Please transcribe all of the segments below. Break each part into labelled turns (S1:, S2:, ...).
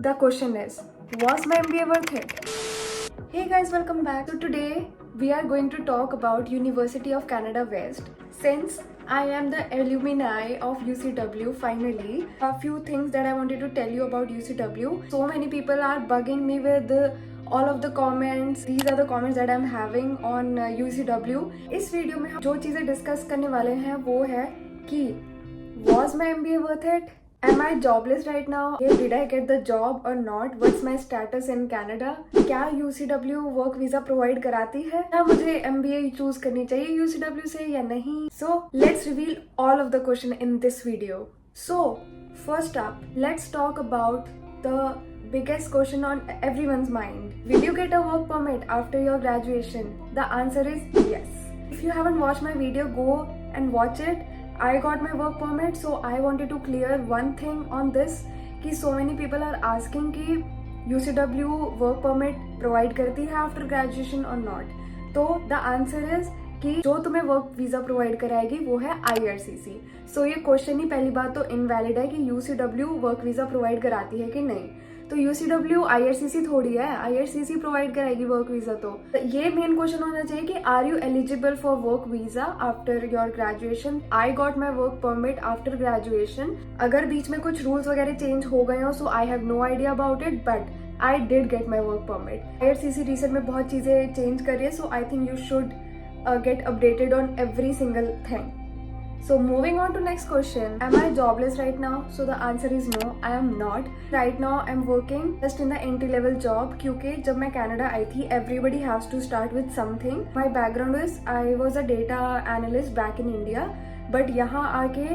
S1: The question is, was my MBA worth it? Hey guys, welcome back. So today we are going to talk about University of Canada West. Since I am the alumni of UCW, finally, a few things that I wanted to tell you about UCW. So many people are bugging me with all of the comments. These are the comments that I'm having on UCW. इस video में हम जो चीज़ें discuss करने वाले हैं वो है कि was my MBA worth it? Am I jobless right now? Did I get the job or not? What's my status in Canada? क्या UCW वर्क वीजा प्रोवाइड कराती है? क्या मुझे MBA चूज करनी चाहिए UCW से या नहीं? So let's reveal all of the question in this video. So first up, let's talk about the biggest question on everyone's mind. Will you get a work permit after your graduation? The answer is yes. If you haven't watched my video, go and watch it. I got my work permit, so I wanted to clear one thing on this कि so many people are asking कि UCW work permit provide करती है after graduation or not. तो the answer is कि जो तुम्हें work visa provide कराएगी वो है IRCC. सो ये क्वेश्चन ही पहली बात तो इनवैलिड है कि UCW वर्क वीजा प्रोवाइड कराती है कि नहीं. तो UCW IRCC थोड़ी है, IRCC प्रोवाइड कराएगी वर्क वीजा. तो ये मेन क्वेश्चन होना चाहिए कि are you eligible for work visa after your graduation. I got my work permit after graduation. अगर बीच में कुछ रूल्स वगैरह चेंज हो गए हो, so I have no idea about it, but I did get my work permit. IRCC recent में बहुत चीजें चेंज कर रही है, so I think you should get updated on every single thing. So moving on to next question, am I jobless right now? So the answer is no, I am not. Right now I'm working just in the entry level job क्योंकि जब मैं Canada आई थी everybody has to start with something. My background is I was a data analyst back in India, but यहाँ आके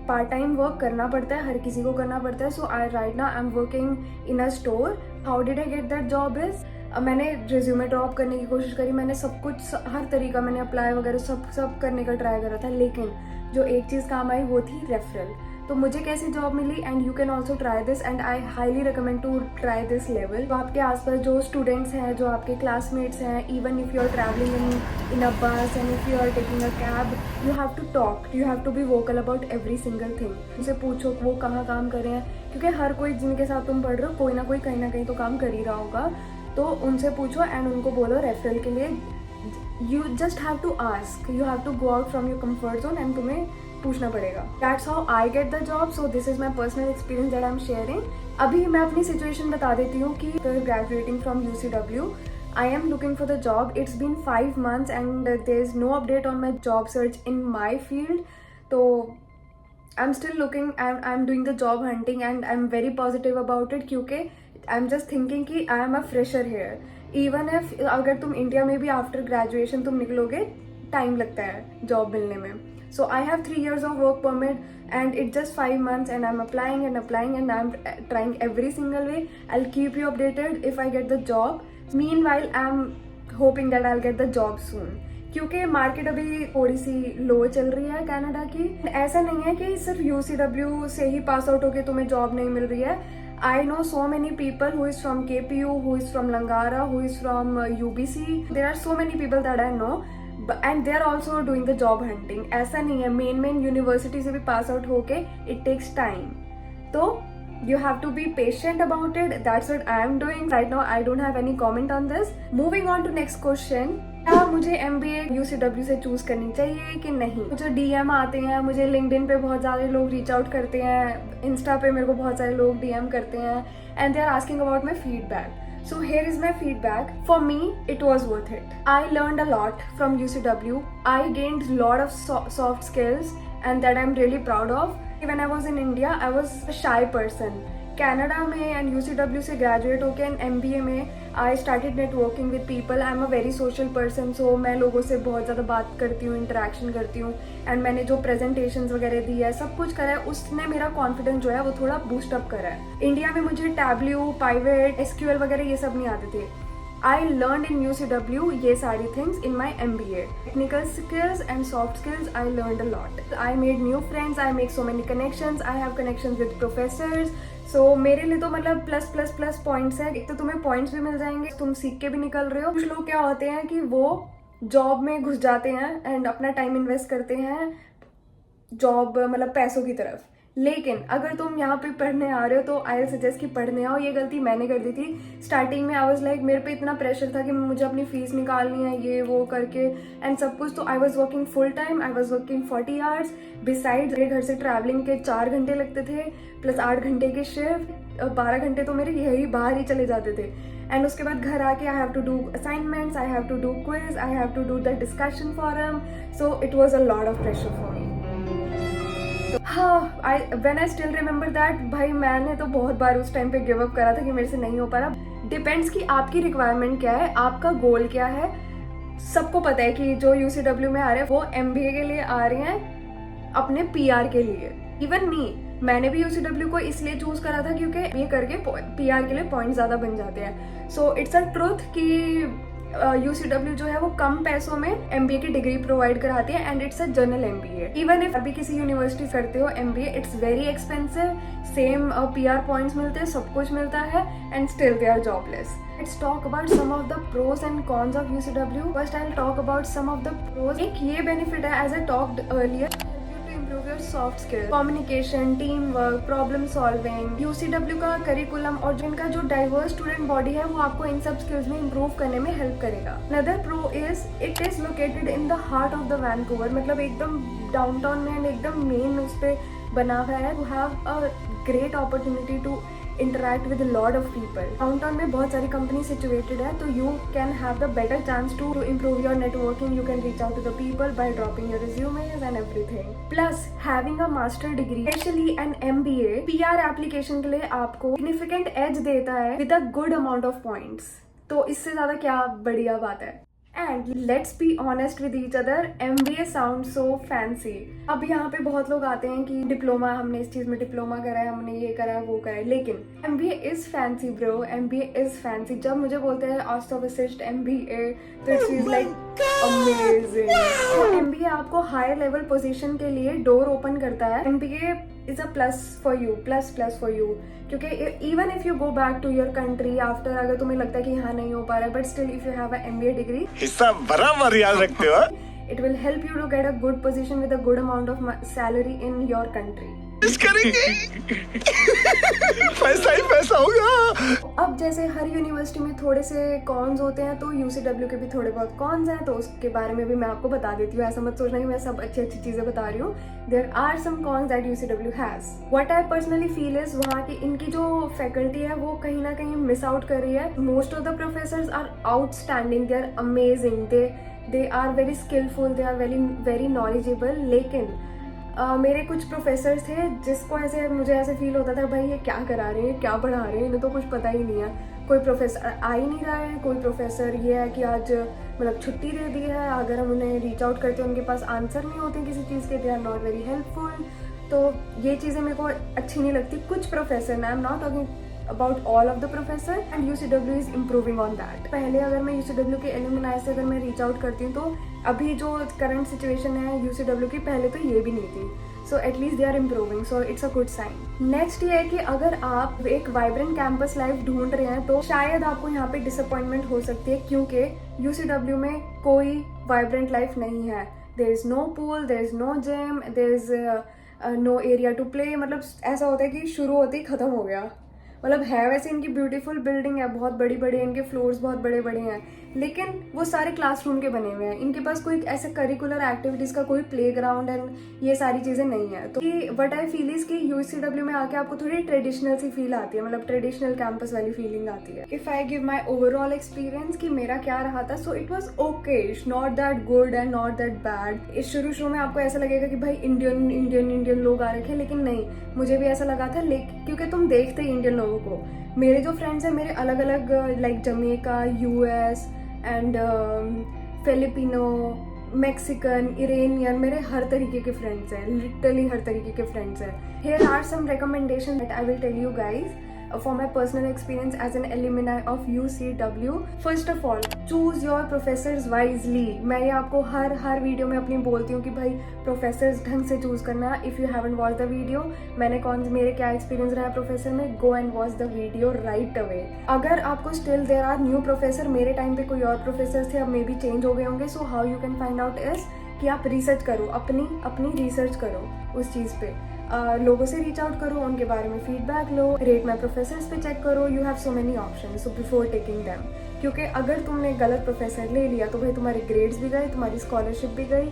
S1: part time work करना पड़ता है, हर किसी को करना पड़ता है. So I right now I am working in a store. How did I get that job is, मैंने रिज्यूमे ड्रॉप करने की कोशिश करी, मैंने सब कुछ हर तरीका मैंने अप्लाई वगैरह सब करने का ट्राई करा था, लेकिन जो एक चीज़ काम आई वो थी रेफरल. तो मुझे कैसी जॉब मिली, and you can also try this, and I highly recommend to try this level. तो आपके आसपास जो स्टूडेंट्स हैं, जो आपके क्लासमेट्स हैं, even if you are travelling in a bus and if you are taking a cab, you have to talk, you have to be vocal about every single thing. उनसे पूछो वो कहाँ काम कर रहे हैं, क्योंकि हर कोई जिनके साथ तुम पढ़ रहे हो कोई ना कोई कहीं ना कहीं तो काम कर ही रहा होगा. तो उनसे पूछो एंड उनको बोलो रेफरल के लिए. You just have to ask, you have to go out from your comfort zone and तुम्हें पूछना पड़ेगा. That's how I get the job. So this is my personal experience that I am sharing. अभी मैं अपनी situation बता देती हूँ कि graduating from UCW, I am looking for the job. It's been 5 months and there is no update on my job search in my field. तो I'm still looking, I'm doing the job hunting and I'm very positive about it क्योंकि I'm just thinking कि I am a fresher here. Even if अगर तुम India में भी after graduation तुम निकलोगे, time लगता है जॉब मिलने में. So I have 3 years of work permit and it's just 5 months and I'm applying and I'm trying every single way. I'll keep you updated if I get the job. Meanwhile, I'm hoping that I'll get the job soon. क्योंकि market अभी थोड़ी सी लो चल रही है Canada की. ऐसा नहीं है कि सिर्फ UCW से ही पास आउट होके तुम्हें जॉब नहीं मिल रही है. I know so many people who is from KPU, who is from Langara, who is from UBC. There are so many people that I know and they are also doing the job hunting. ऐसा नहीं है, main university से भी pass out होके it takes time. तो you have to be patient about it. That's what I am doing right now. I don't have any comment on this. Moving on to next question, क्या मुझे MBA UCW से choose करनी चाहिए कि नहीं. मुझे DM आते हैं, मुझे LinkedIn पे बहुत सारे लोग रीच आउट करते हैं, इंस्टा पे मेरे को बहुत सारे लोग DM करते हैं and they are asking about my feedback. So here is my feedback. For me, it was worth it. I learned a lot from UCW. I gained a lot of soft skills and that I'm really proud of. When I was in India, I was a shy person. Canada में and UCW से graduate होके and MBA में I started networking with people. I'm a very social person, so मैं लोगों से बहुत ज़्यादा बात करती हूँ, interaction करती हूँ, and मैंने जो presentations वगैरह दी है, सब कुछ करा है, उसने मेरा confidence जो है वो थोड़ा boost up करा है. इंडिया में मुझे Tableau, Pivot, SQL वगैरह ये सब नहीं आते थे. I learned in UCW ये सारी things in my MBA. Technical skills and soft skills I learned a lot. I made new friends, I make so many connections, I have connections with professors. So मेरे लिए तो मतलब plus points है. एक तो तुम्हें पॉइंट्स भी मिल जाएंगे, तुम सीख के भी निकल रहे हो. कुछ लोग क्या होते हैं कि वो जॉब में घुस जाते हैं एंड अपना टाइम इन्वेस्ट करते हैं जॉब मतलब पैसों की तरफ, लेकिन अगर तुम यहाँ पे पढ़ने आ रहे हो तो आई सजेस्ट कि पढ़ने आओ। ये गलती मैंने कर दी थी स्टार्टिंग में। आई वाज लाइक मेरे पे इतना प्रेशर था कि मुझे अपनी फीस निकालनी है ये वो करके एंड सब कुछ। तो I was working full time, I was working 40 hours beside. मेरे घर से ट्रैवलिंग के 4 घंटे लगते थे प्लस 8 घंटे की शिफ्ट, 12 घंटे तो मेरे यही बाहर ही चले जाते थे। एंड उसके बाद घर आके I have to do assignments, I have to do quiz, I have to do the discussion forum. So it was a lot of pressure for me. हाँ, when I still remember that, भाई मैंने तो बहुत बार उस time पे give up करा था कि मेरे से नहीं हो पा रहा। डिपेंड्स कि आपकी रिक्वायरमेंट क्या है, आपका गोल क्या है। सबको पता है कि जो यूसीडब्ल्यू में आ रहे हैं वो एमबीए के लिए आ रहे हैं, अपने पीआर के लिए। इवन मी, मैंने भी यूसीडब्ल्यू को इसलिए चूज करा था क्योंकि ये करके पीआर के लिए पॉइंट ज्यादा बन जाते हैं। सो इट्स अ ट्रुथ कि यूसीडब्ल्यू जो है वो कम पैसों में एमबीए की डिग्री प्रोवाइड कराती है and it's a general MBA. Even if अभी किसी यूनिवर्सिटी करते हो MBA, it's very expensive. Same PR points मिलते हैं, सब कुछ मिलता है and still they are jobless. Let's talk about some of the pros and cons of UCW. First, I'll talk about some of the pros. एक ये benefit है, as I talked earlier, to improve your soft skills, communication, teamwork, problem solving. UCW का curriculum और जिनका जो diverse student body है वो आपको इन सब skills में improve करने में help करेगा. Another pro is it is located in the heart of the Vancouver. मतलब एकदम downtown में and एकदम main उस पे बना हुआ है. You have a great opportunity to interact with a lot of people. Downtown में बहुत सारी कंपनी situated है, तो you can have the better chance to improve your networking. You can reach out to the people by dropping your resumes and everything. Plus, having a master degree, especially an MBA, PR application के लिए आपको significant edge देता है with a good amount of points. तो इससे ज़्यादा क्या बढ़िया बात है। And let's be honest with each other, MBA sounds so fancy. अब यहाँ पे बहुत लोग आते हैं कि डिप्लोमा, हमने इस चीज में डिप्लोमा करा है, हमने ये करा है वो करा है, लेकिन MBA is fancy bro, MBA is fancy. जब मुझे बोलते हैं astrophysicist MBA, तो इट्स फील लाइक अमेजिंग। तो MBA आपको हायर लेवल पोजीशन के लिए डोर ओपन करता है। MBA is a plus for you, plus for you, क्योंकि even if you go back to your country after, अगर तुम्हें लगता है कि यहाँ नहीं हो पा रहा है, but still if you have a MBA degree,
S2: हिस्सा बराबर याद रखते हो,
S1: it will help you to get a good position with a good amount of salary in your country.
S2: करेंगे पैसा ही पैसा होगा।
S1: अब जैसे हर यूनिवर्सिटी में थोड़े से कॉन्स होते हैं, तो यूसीडब्ल्यू के भी थोड़े बहुत कॉन्स हैं, तो उसके बारे में भी मैं आपको बता देती हूँ। ऐसा मत सोचना कि मैं सब अच्छी अच्छी चीजें बता रही हूँ। There are some cons that UCW has. What I personally feel is, वहाँ की इनकी जो फैकल्टी है वो कहीं ना कहीं मिस आउट कर रही है। Most of the professors are outstanding, they are amazing, they are very skilful, they are very knowledgeable. लेकिन मेरे कुछ प्रोफेसर थे जिसको ऐसे मुझे ऐसे फील होता था, भाई ये क्या करा रहे हैं, क्या पढ़ा रहे हैं, इन्हें तो कुछ पता ही नहीं है। कोई प्रोफेसर आ ही नहीं रहा है, कोई प्रोफेसर ये है कि आज मतलब छुट्टी दे दी है, अगर हम उन्हें रीच आउट करते हैं उनके पास आंसर नहीं होते किसी चीज़ के, they are not very helpful. तो ये चीज़ें मेरे को अच्छी नहीं लगती। कुछ professor, I am not talking about all of the professor, and UCW is improving on that. पहले अगर मैं UCW के एलुमनाई से अगर मैं रीच आउट करती हूँ, तो अभी जो करंट सिचुएशन है UCW की, पहले तो ये भी नहीं थी। So at least they are improving, so it's a good sign. Next ये है कि अगर आप एक वाइब्रेंट कैंपस लाइफ ढूंढ रहे हैं तो शायद आपको यहाँ पे डिसअपॉइंटमेंट हो सकती है, क्योंकि UCW में कोई वाइब्रेंट लाइफ नहीं है। There is no pool, there is no gym, there is no area to play. मतलब ऐसा होता है कि शुरू होते ही खत्म हो गया। मतलब है वैसे इनकी ब्यूटीफुल बिल्डिंग है, बहुत बड़ी बड़ी, इनके फ्लोर्स बहुत बड़े बड़े हैं, लेकिन वो सारे क्लासरूम के बने हुए हैं। इनके पास कोई ऐसे करिकुलर एक्टिविटीज का कोई प्लेग्राउंड एंड ये सारी चीजें नहीं है। तो व्हाट आई फील इज कि यूसीडब्ल्यू में आके आपको थोड़ी ट्रेडिशनल सी फील आती है, मतलब ट्रेडिशनल कैंपस वाली फीलिंग आती है। If I give my overall experience कि मेरा क्या रहा था, so it was okay, not that good and not that bad. इस शुरू में आपको ऐसा लगेगा कि भाई इंडियन लोग आ रखे, लेकिन नहीं, मुझे भी ऐसा लगा था, क्योंकि तुम देखते ही इंडियन लोगों को। मेरे जो फ्रेंड्स हैं मेरे अलग अलग, like Jamaica, US and Filipino, Mexican, Iranian, मेरे हर तरीके के फ्रेंड्स हैं, लिटरली हर तरीके के फ्रेंड्स हैं। Here are some recommendation that I will tell you guys for my personal experience as an alumni of UCW. First of all, choose your professors wisely. मैं ये आपको हर वीडियो में अपनी बोलती हूँ कि भाई प्रोफेसर्स ढंग से चूज करना। If you haven't watch the video, मेरे क्या एक्सपीरियंस रहा है प्रोफेसर में, go and watch the video right away. अगर आपको still there are new professor, मेरे टाइम पे कोई और प्रोफेसर थे, अब मे बी चेंज हो गए होंगे, so how you can find out is कि आप रिसर्च करो, अपनी रिसर्च करो उस चीज़ पे। लोगों से रीच आउट करो, उनके बारे में फीडबैक लो, रेट माई प्रोफेसर्स पे चेक करो. You have so many option so before taking them. क्योंकि अगर तुमने गलत प्रोफेसर ले लिया तो भाई तुम्हारे ग्रेड्स भी गए, तुम्हारी स्कॉलरशिप भी गई,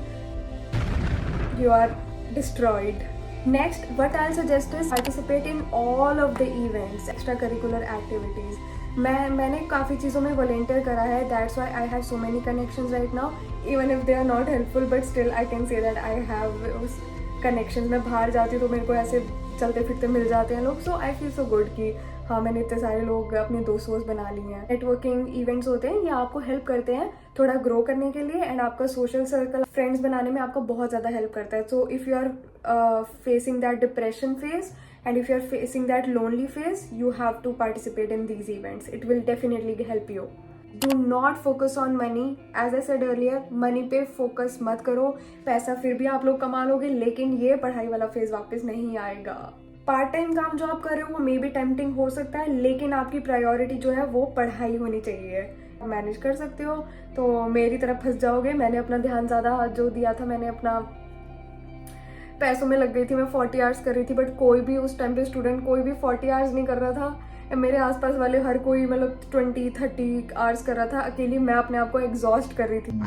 S1: you are destroyed. Next, what I'll suggest is participate in all of the events, extracurricular activities. मैंने काफ़ी चीज़ों में volunteer करा है. That's why I have so many connections right now. Even if they are not helpful, but still I can say that I have उस connections. मैं बाहर जाती हूँ तो मेरे को ऐसे चलते फिरते मिल जाते हैं लोग. So I feel so good कि हाँ मैंने इतने सारे लोग अपने दोस्त बना लिए हैं. नेटवर्किंग इवेंट्स होते हैं, ये आपको हेल्प करते हैं थोड़ा ग्रो करने के लिए, एंड आपका सोशल सर्कल फ्रेंड्स बनाने में आपको बहुत ज़्यादा हेल्प करता है. So if you are facing that depression phase and if you are facing that lonely phase, you have to participate in these events. It will definitely help you. Do not focus on money. As I said earlier, money पे focus मत करो. पैसा फिर भी आप लोग कमा लोगे, लेकिन ये पढ़ाई वाला फेज वापस नहीं आएगा. पार्ट टाइम काम जो आप कर रहे हो वो मे बी टेम्पटिंग हो सकता है, लेकिन आपकी प्रायोरिटी जो है वो पढ़ाई होनी चाहिए. मैनेज कर सकते हो तो मेरी तरफ फंस जाओगे. मैंने अपना ध्यान ज़्यादा जो दिया था, मैंने अपना पैसों में लग गई थी. मैं 40 आवर्स कर रही थी, बट कोई भी उस टाइम पे स्टूडेंट कोई भी 40 आवर्स नहीं कर रहा था. मेरे आसपास वाले हर कोई मतलब 20-30 आवर्स कर रहा था. अकेली मैं अपने आप को एग्जॉस्ट कर रही थी.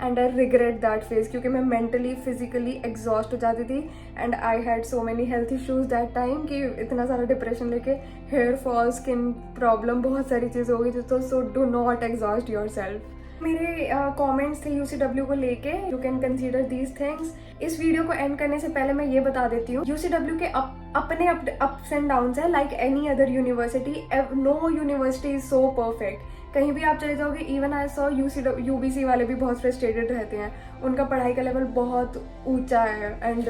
S1: And I regret that phase, क्योंकि मैं मेंटली फिजिकली एग्जॉस्ट हो जाती थी. And I had so many health issues that time कि इतना सारा डिप्रेशन लेके हेयर फॉल, स्किन प्रॉब्लम, बहुत सारी चीज़ें हो गई थी. तो so do not exhaust your self. मेरे कमेंट्स थे यूसीडब्ल्यू को लेके. You can consider these things. इस वीडियो को एंड करने से पहले मैं ये बता देती हूँ, यूसीडब्ल्यू के अपने अप्स एंड डाउन्स है, like any other university. No university is so perfect. कहीं भी आप चले जाओगे, इवन आई सॉ यूबीसी वाले भी बहुत फ्रस्ट्रेटेड रहते हैं. उनका पढ़ाई का लेवल बहुत ऊंचा है and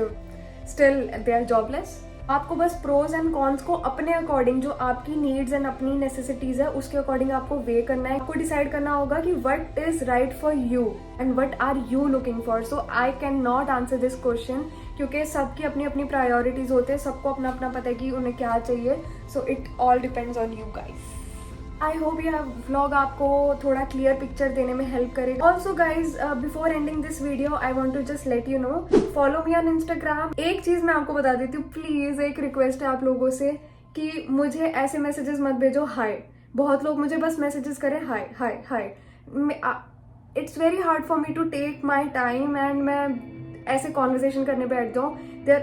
S1: still they are jobless. आपको बस प्रोज एंड कॉन्स को अपने अकॉर्डिंग, जो आपकी नीड्स एंड अपनी नेसेसिटीज है उसके अकॉर्डिंग आपको वे करना है. आपको डिसाइड करना होगा कि what is right for you and what are you looking for. So I can not answer this question, क्योंकि सबकी अपनी अपनी प्रायोरिटीज होते हैं. सबको अपना अपना पता है कि उन्हें क्या चाहिए. So it all depends on you guys. I hope ये व्लॉग आपको थोड़ा क्लियर पिक्चर देने में हेल्प करेगा. Also guys, before ending this video I want to just let you know, follow me on Instagram. एक चीज़ मैं आपको बता देती हूँ, प्लीज़ एक रिक्वेस्ट है आप लोगों से कि मुझे ऐसे मैसेजेस मत भेजो हाय. बहुत लोग मुझे बस मैसेजेस करें hi hi hi. It's very hard for me to take my time and मैं ऐसे कॉन्वर्सेशन करने बैठ जाऊँ.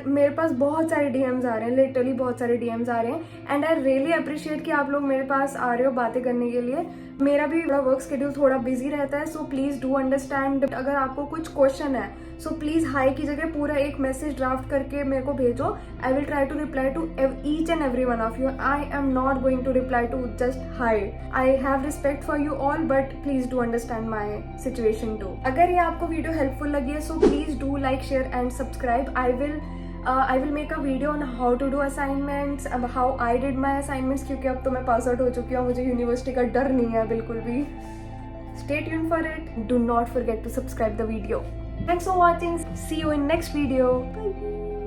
S1: मेरे पास बहुत सारे डीएम्स आ रहे हैं, लिटरली बहुत सारे डीएम्स आ रहे हैं. एंड आई रियली अप्रिशिएट कि आप लोग मेरे पास आ रहे हो बातें करने के लिए. मेरा भी वर्क शेड्यूल थोड़ा बिजी रहता है. So please do understand. अगर आपको कुछ क्वेश्चन है सो प्लीज़ हाई की जगह पूरा एक मैसेज ड्राफ्ट करके मेरे को भेजो. I will try to reply to each and every one of you. I am not going to reply to just hi. I have respect for you all, but please do understand my situation too. अगर ये आपको video helpful लगी है so please do like, share and subscribe. I will make a video on how to do assignments, how I did my assignments, क्योंकि अब तो मैं pass out हो चुकी हूँ, मुझे यूनिवर्सिटी का डर नहीं है बिल्कुल भी. Stay tuned for it. Do not forget to subscribe the video. Thanks for watching. See you in next video. Bye.